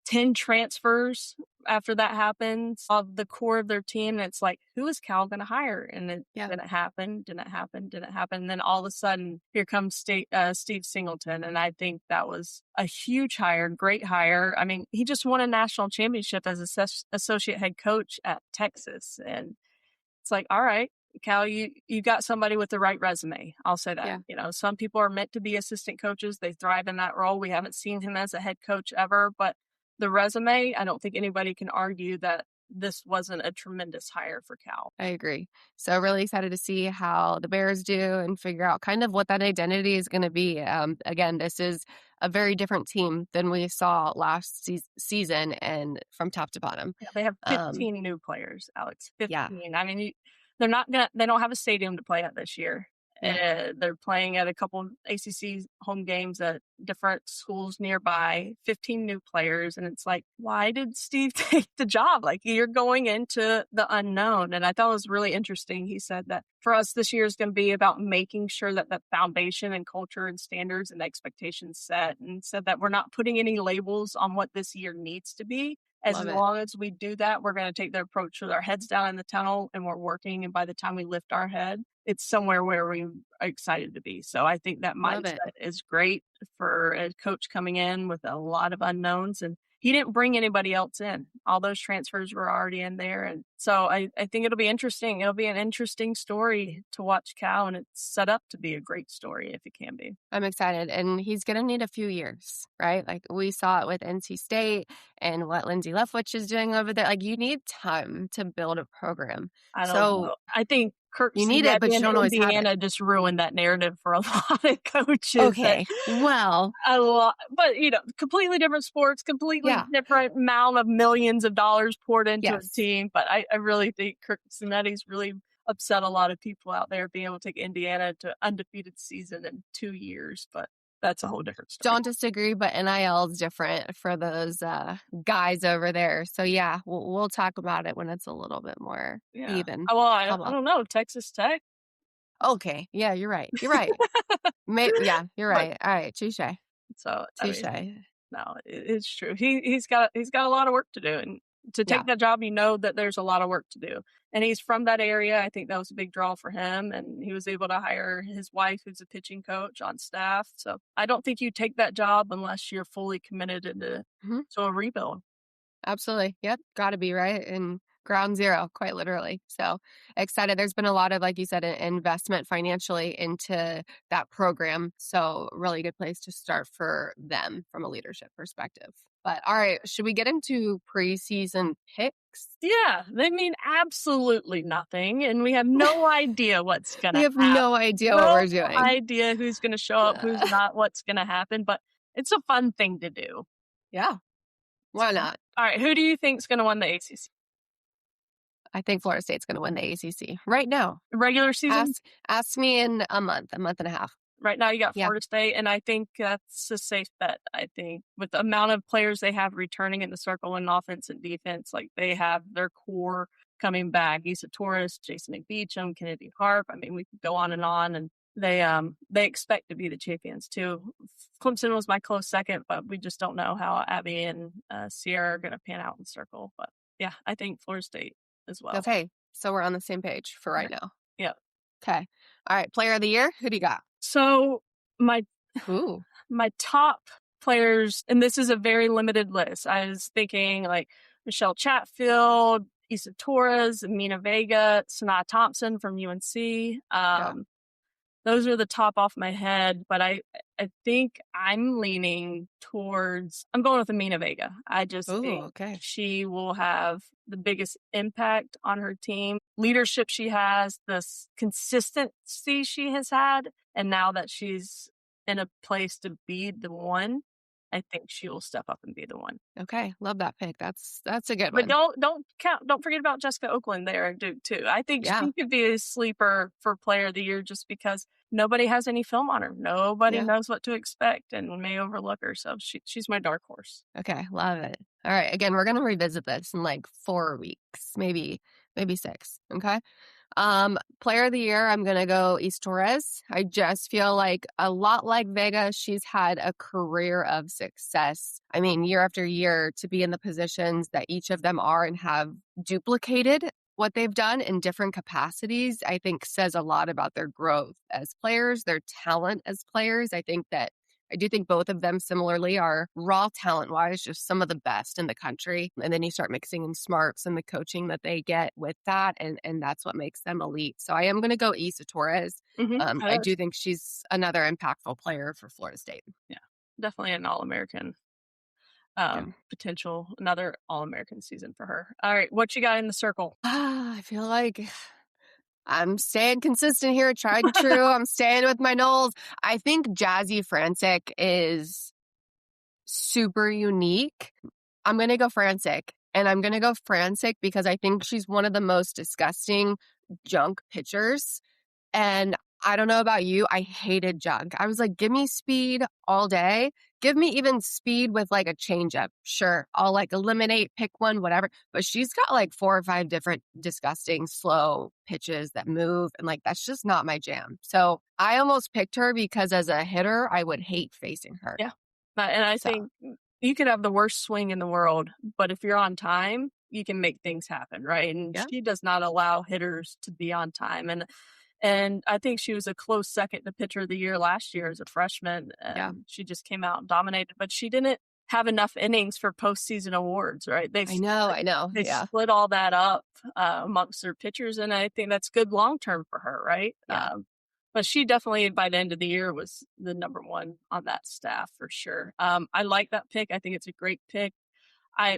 S2: 10 transfers after that happens of the core of their team. And it's like, who is Cal going to hire? And it didn't happen. And then all of a sudden, here comes Steve Singleton. And I think that was a huge hire, great hire. I mean, he just won a national championship as associate head coach at Texas. And it's like, all right, Cal, you got somebody with the right resume. I'll say that. Some people are meant to be assistant coaches. They thrive in that role. We haven't seen him as a head coach ever, but the resume, I don't think anybody can argue that this wasn't a tremendous hire for Cal.
S1: I agree. So really excited to see how the Bears do and figure out kind of what that identity is going to be. Again, this is a very different team than we saw last season and from top to bottom.
S2: Yeah, they have 15 new players, Alex. 15. Yeah. I mean, they don't have a stadium to play at this year. They're playing at a couple ACC home games at different schools nearby, 15 new players. And it's like, why did Steve take the job? Like, you're going into the unknown. And I thought it was really interesting. He said that for us, this year is going to be about making sure that the foundation and culture and standards and expectations set, and said that we're not putting any labels on what this year needs to be. As long as we do that, we're going to take the approach with our heads down in the tunnel, and we're working. And by the time we lift our head, it's somewhere where we are excited to be. So I think that mindset is great for a coach coming in with a lot of unknowns. And he didn't bring anybody else in. All those transfers were already in there. And so I think it'll be interesting. It'll be an interesting story to watch Cal, and it's set up to be a great story if it can be.
S1: I'm excited. And he's going to need a few years, right? Like we saw it with NC State and what Lindsay Leftwich is doing over there. Like you need time to build a program.
S2: I don't know. I think Kirk
S1: you need it, but you don't always have it.
S2: Indiana just ruined that narrative for a lot of coaches.
S1: Okay, well,
S2: a lot, but completely different sports, completely different amount of millions of dollars poured into a team. But I really think Kirk Cimetti's really upset a lot of people out there being able to take Indiana to undefeated season in 2 years, but that's a whole different story.
S1: Don't disagree, but NIL is different for those guys over there. So yeah, we'll talk about it when it's a little bit more even.
S2: Well, I don't know. Texas Tech.
S1: Okay. Yeah, you're right. You're right. Yeah, you're right. All right. Touche.
S2: So
S1: Touche.
S2: No, it's true. He's got a lot of work to do, and to take that job, that there's a lot of work to do. And he's from that area. I think that was a big draw for him, and he was able to hire his wife, who's a pitching coach, on staff. So I don't think you take that job unless you're fully committed to a rebuild.
S1: Absolutely. Yep. Got to be, right? And ground zero, quite literally. So excited. There's been a lot of, like you said, investment financially into that program. So really good place to start for them from a leadership perspective. But all right, should we get into preseason picks?
S2: Yeah, they mean absolutely nothing, and we have no idea what's going to happen.
S1: We have no idea what we're doing.
S2: No idea who's going to show up, who's not, what's going to happen, but it's a fun thing to do.
S1: Yeah. Why not?
S2: All right, who do you think is going to win the ACC?
S1: I think Florida State's going to win the ACC right now.
S2: Regular season?
S1: Ask me in a month and a half.
S2: Right now you got Florida State, and I think that's a safe bet. I think with the amount of players they have returning in the circle in offense and defense, like they have their core coming back. Issa Torres, Jason McBeachum, Kennedy Harp. I mean, we could go on, and they expect to be the champions too. Clemson was my close second, but we just don't know how Abby and Sierra are going to pan out in the circle. But yeah, I think Florida State as well.
S1: Okay, so we're on the same page for right now.
S2: Yeah.
S1: Okay. All right, player of the year, who do you got?
S2: So my top players, and this is a very limited list. I was thinking like Michelle Chatfield, Issa Torres, Mina Vega, Sanaa Thompson from UNC. Those are the top off my head, but I think I'm leaning towards, I'm going with Mina Vega. I just think she will have the biggest impact on her team. Leadership she has, the consistency she has had, and now that she's in a place to be the one, I think she will step up and be the one.
S1: Okay, love that pick. That's a good one.
S2: But don't forget about Jessica Oakland there, Duke too. I think she could be a sleeper for player of the year just because nobody has any film on her. Nobody knows what to expect and may overlook her. So she's my dark horse.
S1: Okay, love it. All right, again, we're gonna revisit this in like 4 weeks, maybe 6. Okay. Player of the year, I'm going to go Issa Torres. I just feel like a lot like Vega, she's had a career of success. I mean, year after year to be in the positions that each of them are and have duplicated what they've done in different capacities, I think says a lot about their growth as players, their talent as players. I do think both of them similarly are raw talent-wise, just some of the best in the country. And then you start mixing in smarts and the coaching that they get with that, and that's what makes them elite. So I am going to go Issa Torres. I do think she's another impactful player for Florida State.
S2: Yeah, definitely an All-American potential, another All-American season for her. All right, what you got in the circle?
S1: I feel like I'm staying consistent here, tried and true. I'm staying with my Noles. I think Jazzy Francic is super unique. I'm going to go Francic. And I'm going to go Francic because I think she's one of the most disgusting junk pitchers. And I don't know about you, I hated junk. I was like, give me speed all day. Give me even speed with like a changeup. Sure, I'll like eliminate, pick one, whatever. But she's got like 4 or 5 different disgusting slow pitches that move. And like, that's just not my jam. So I almost picked her because as a hitter, I would hate facing her.
S2: Yeah. And I think you could have the worst swing in the world, but if you're on time, you can make things happen, right? And she does not allow hitters to be on time. And I think she was a close second to pitcher of the year last year as a freshman. She just came out and dominated, but she didn't have enough innings for postseason awards, right?
S1: I know.
S2: They split all that up amongst their pitchers, and I think that's good long-term for her, right?
S1: Yeah.
S2: But she definitely, by the end of the year, was the number one on that staff for sure. I like that pick. I think it's a great pick.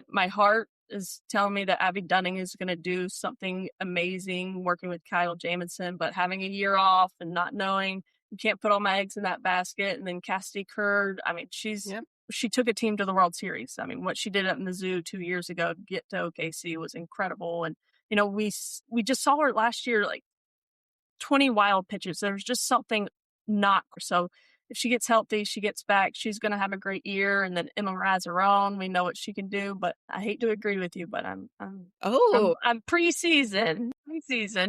S2: My heart is telling me that Abby Dunning is going to do something amazing working with Kyle Jamison, but having a year off and not knowing, you can't put all my eggs in that basket. And then Cassidy Curd, I mean, she took a team to the World Series. I mean, what she did up in the zoo 2 years ago to get to OKC was incredible. And, we just saw her last year, like 20 wild pitches. There's just something not. So if she gets healthy, she gets back, she's going to have a great year. And then Emma Razarone, we know what she can do. But I hate to agree with you, but I'm preseason,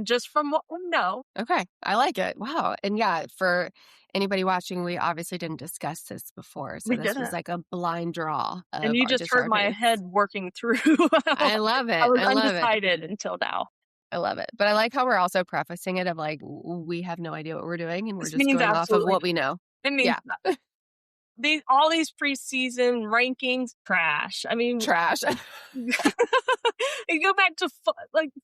S2: just from what we know.
S1: Okay, I like it. Wow. And yeah, for anybody watching, we obviously didn't discuss this before, so this was like a blind draw.
S2: And you just heard my head working through.
S1: I love it.
S2: I was undecided until now.
S1: I love it. But I like how we're also prefacing it of like, we have no idea what we're doing and we're just going off of what we know.
S2: It means all these preseason rankings, trash. I mean,
S1: trash.
S2: You go back to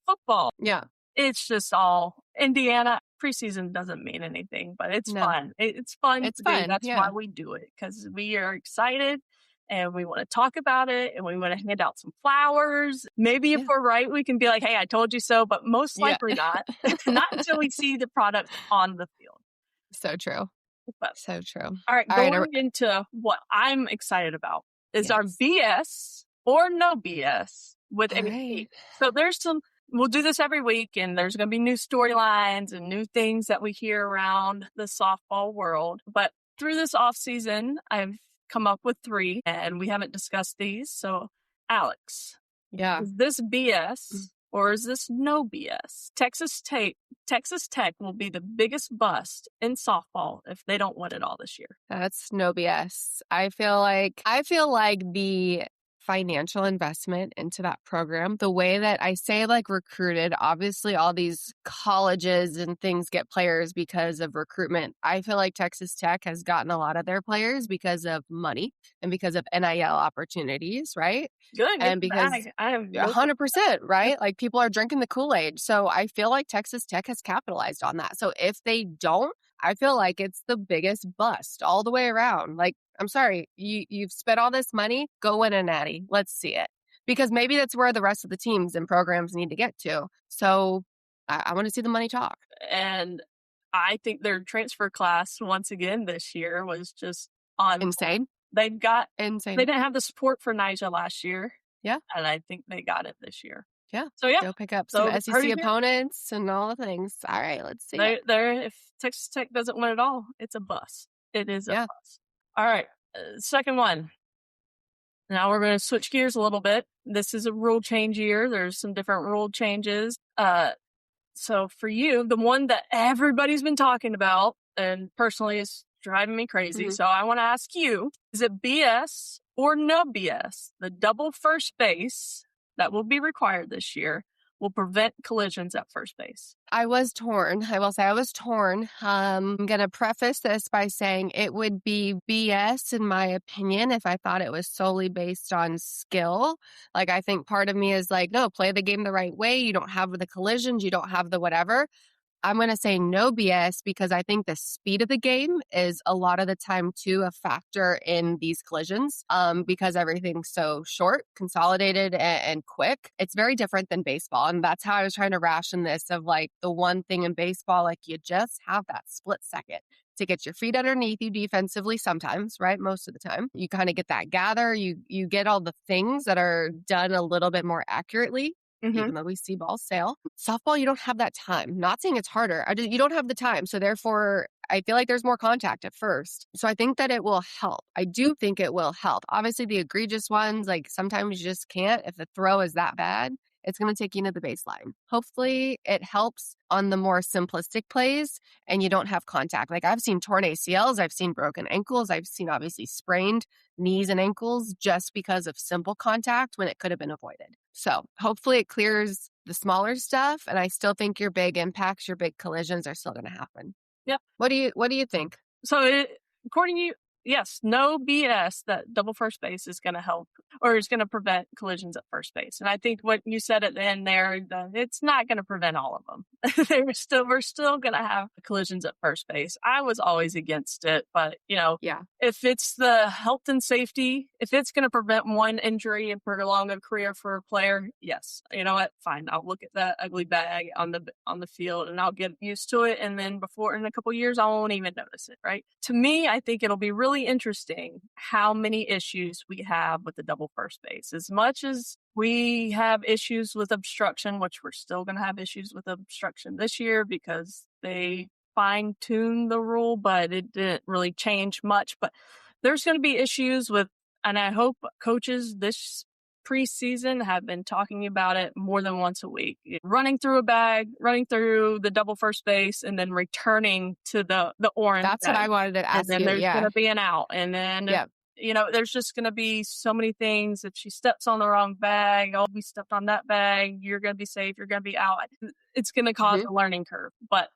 S2: football.
S1: Yeah.
S2: It's just all Indiana. Preseason doesn't mean anything, but it's fun. It's fun.
S1: It's fun.
S2: That's why we do it, because we are excited. And we want to talk about it, and we want to hand out some flowers. Maybe if we're right, we can be like, hey, I told you so, but most likely not. Not until we see the product on the field.
S1: So true.
S2: But,
S1: so true.
S2: All right, going into what I'm excited about is our BS or no BS with AP. So there's we'll do this every week, and there's going to be new storylines and new things that we hear around the softball world. But through this off season, I've come up with 3, and we haven't discussed these. So, Alex, is this BS or is this no BS? Texas Tech will be the biggest bust in softball if they don't win it all this year.
S1: That's no BS. I feel like the financial investment into that program, the way that I say like recruited, obviously all these colleges and things get players because of recruitment. I feel like Texas Tech has gotten a lot of their players because of money and because of NIL opportunities, right?
S2: Good.
S1: And because
S2: I am
S1: 100%, right? Like people are drinking the Kool-Aid. So I feel like Texas Tech has capitalized on that. So if they don't, I feel like it's the biggest bust all the way around. Like, I'm sorry, you've spent all this money, go win a natty. Let's see it. Because maybe that's where the rest of the teams and programs need to get to. So I want to see the money talk.
S2: And I think their transfer class, once again this year, was just
S1: insane.
S2: They've got
S1: insane.
S2: They didn't have the support for Nyjah last year.
S1: Yeah.
S2: And I think they got it this year.
S1: Yeah.
S2: So,
S1: go pick up some SEC opponents and all the things. All right, let's see.
S2: If Texas Tech doesn't win it all, it's a bust. It is a bust. All right. Second one. Now we're going to switch gears a little bit. This is a rule change year. There's some different rule changes. So for you, the one that everybody's been talking about and personally is driving me crazy. So I want to ask you, is it BS or no BS? The double first base that will be required this year will prevent collisions at first base.
S1: I was torn. I will say I was torn. I'm going to preface this by saying it would be BS, in my opinion, if I thought it was solely based on skill. Like, I think part of me is like, no, play the game the right way. You don't have the collisions. You don't have the whatever. I'm going to say no BS because I think the speed of the game is a lot of the time too a factor in these collisions because everything's so short, consolidated, and quick. It's very different than baseball. And that's how I was trying to ration this of like the one thing in baseball, like you just have that split second to get your feet underneath you defensively sometimes, right? Most of the time. You kind of get that gather. You get all the things that are done a little bit more accurately. Even though we see balls sail. Softball, you don't have that time. Not saying it's harder. You don't have the time. So therefore, I feel like there's more contact at first. So I think that it will help. I do think it will help. Obviously, the egregious ones, like sometimes you just can't. If the throw is that bad, it's going to take you to the baseline. Hopefully, it helps on the more simplistic plays and you don't have contact. Like I've seen torn ACLs, I've seen broken ankles, I've seen obviously sprained knees and ankles just because of simple contact when it could have been avoided. So hopefully it clears the smaller stuff. And I still think your big impacts, your big collisions are still going to happen.
S2: Yep.
S1: What do you think?
S2: So according to you, yes, no BS that double first base is going to help or is going to prevent collisions at first base. And I think what you said at the end there, it's not going to prevent all of them. We're still going to have collisions at first base. I was always against it, but if it's the health and safety, if it's going to prevent one injury and prolong a career for a player, yes, you know what? Fine. I'll look at that ugly bag on the field and I'll get used to it. And then in a couple of years, I won't even notice it. Right. To me, I think it'll be really really interesting how many issues we have with the double first base. As much as we have issues with obstruction, which we're still going to have issues with obstruction this year because they fine-tuned the rule, but it didn't really change much. But there's going to be issues with, and I hope coaches this preseason have been talking about it more than once a week. Running through a bag, running through the double first base, and then returning to the orange
S1: That's
S2: bag.
S1: what I wanted to ask
S2: And then
S1: you.
S2: there's going to be an out. And then, there's just going to be so many things. If she steps on the wrong bag, oh, we stepped on that bag, you're going to be safe, you're going to be out. It's going to cause a learning curve. But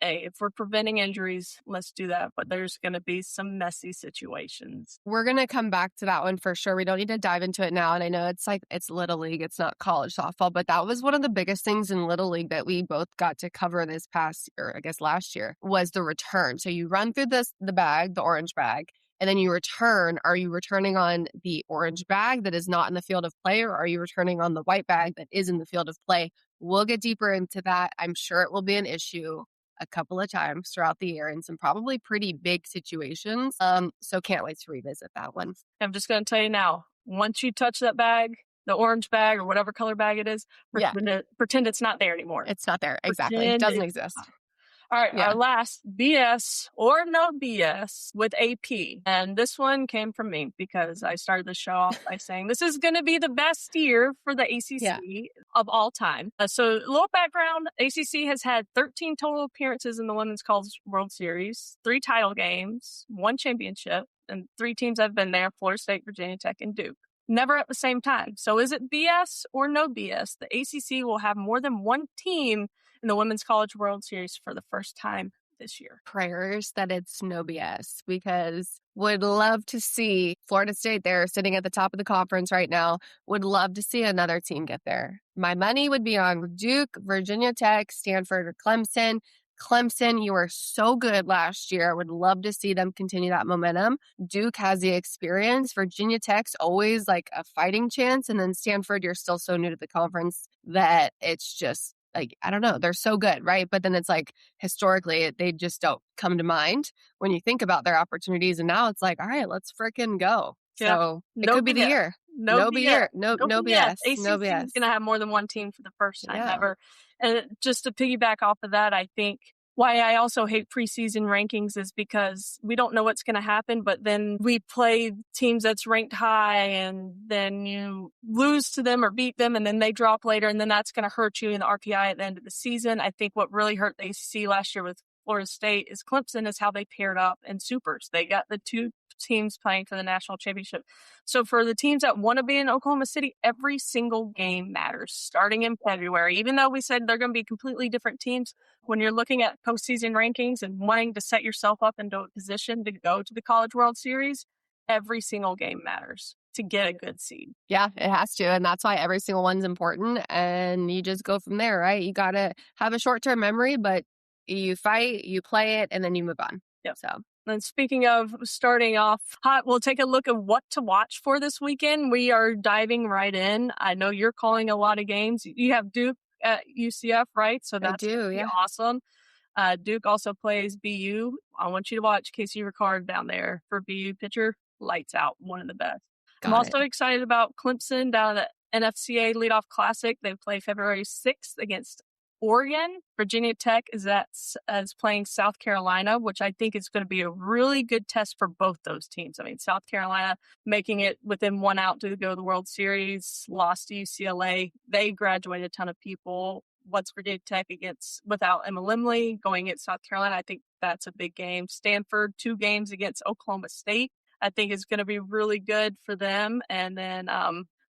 S2: hey, if we're preventing injuries, let's do that. But there's going to be some messy situations.
S1: We're going to come back to that one for sure. We don't need to dive into it now. And I know it's Little League. It's not college softball. But that was one of the biggest things in Little League that we both got to cover this past year, I guess last year, was the return. So you run through the bag, the orange bag, and then you return. Are you returning on the orange bag that is not in the field of play, or are you returning on the white bag that is in the field of play? We'll get deeper into that. I'm sure it will be an issue a couple of times throughout the year in some probably pretty big situations. So can't wait to revisit that one.
S2: I'm just going to tell you now, once you touch that bag, the orange bag or whatever color bag it is, pretend it's not there anymore.
S1: It's not there. Exactly. It doesn't exist.
S2: All right, our last BS or no BS with AP. And this one came from me because I started the show off by saying this is going to be the best year for the ACC of all time. So a little background, ACC has had 13 total appearances in the Women's College World Series, 3 title games, 1 championship, and 3 teams have been there, Florida State, Virginia Tech, and Duke. Never at the same time. So is it BS or no BS? The ACC will have more than 1 team in the Women's College World Series for the first time this year.
S1: Prayers that it's no BS, because would love to see Florida State there sitting at the top of the conference right now. Would love to see another team get there. My money would be on Duke, Virginia Tech, Stanford, or Clemson. Clemson, you were so good last year. Would love to see them continue that momentum. Duke has the experience. Virginia Tech's always like a fighting chance. And then Stanford, you're still so new to the conference that it's just like, I don't know, they're so good, right? But then it's like, historically, they just don't come to mind when you think about their opportunities. And now it's like, all right, let's freaking go. Yeah. So it could be the year. No BS. No BS.
S2: ACC is going to have more than 1 team for the first time ever. And just to piggyback off of that, I think why I also hate preseason rankings is because we don't know what's going to happen, but then we play teams that's ranked high and then you lose to them or beat them and then they drop later and then that's going to hurt you in the RPI at the end of the season. I think what really hurt the ACC last year with Florida State is Clemson is how they paired up in supers. They got the 2 teams playing for the national championship. So for the teams that want to be in Oklahoma City, every single game matters starting in February. Even though we said they're going to be completely different teams, when you're looking at postseason rankings and wanting to set yourself up into a position to go to the College World Series, every single game matters to get a good seed.
S1: Yeah, it has to. And that's why every single one's important. And you just go from there, right? You got to have a short-term memory, but you fight, you play it, and then you move on.
S2: Yep. So. And speaking of starting off hot, we'll take a look at what to watch for this weekend. We are diving right in. I know you're calling a lot of games. You have Duke at UCF, right? So that's awesome. Duke also plays BU. I want you to watch Casey Ricard down there for BU pitcher. Lights out, one of the best. I'm also excited about Clemson down at the NFCA Leadoff Classic. They play February 6th against Oregon. Virginia Tech is playing South Carolina, which I think is going to be a really good test for both those teams. I mean, South Carolina making it within 1 out to go to the World Series, lost to UCLA. They graduated a ton of people. What's Virginia Tech without Emma Limley going against South Carolina? I think that's a big game. Stanford, 2 games against Oklahoma State, I think is going to be really good for them. And then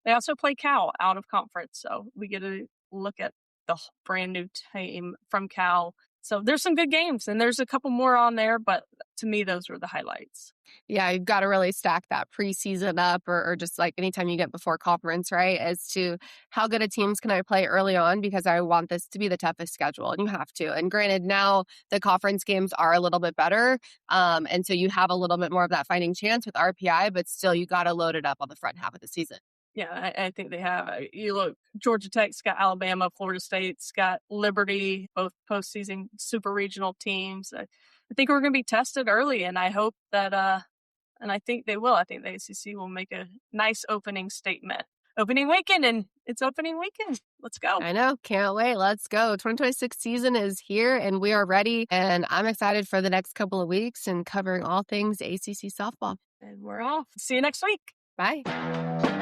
S2: they also play Cal out of conference. So we get to look at the brand new team from Cal. So there's some good games and there's a couple more on there, but to me, those were the highlights.
S1: Yeah, you've got to really stack that preseason up or just like anytime you get before conference, right? As to how good a teams can I play early on, because I want this to be the toughest schedule and you have to. And granted, now the conference games are a little bit better. And so you have a little bit more of that fighting chance with RPI, but still you got to load it up on the front half of the season.
S2: Yeah, I think they have. You look, Georgia Tech's got Alabama, Florida State's got Liberty, both postseason super regional teams. I think we're going to be tested early, and I hope that and I think they will. I think the ACC will make a nice opening statement. Opening weekend, and it's opening weekend. Let's go.
S1: I know. Can't wait. Let's go. 2026 season is here, and we are ready. And I'm excited for the next couple of weeks and covering all things ACC softball.
S2: And we're off. See you next week.
S1: Bye.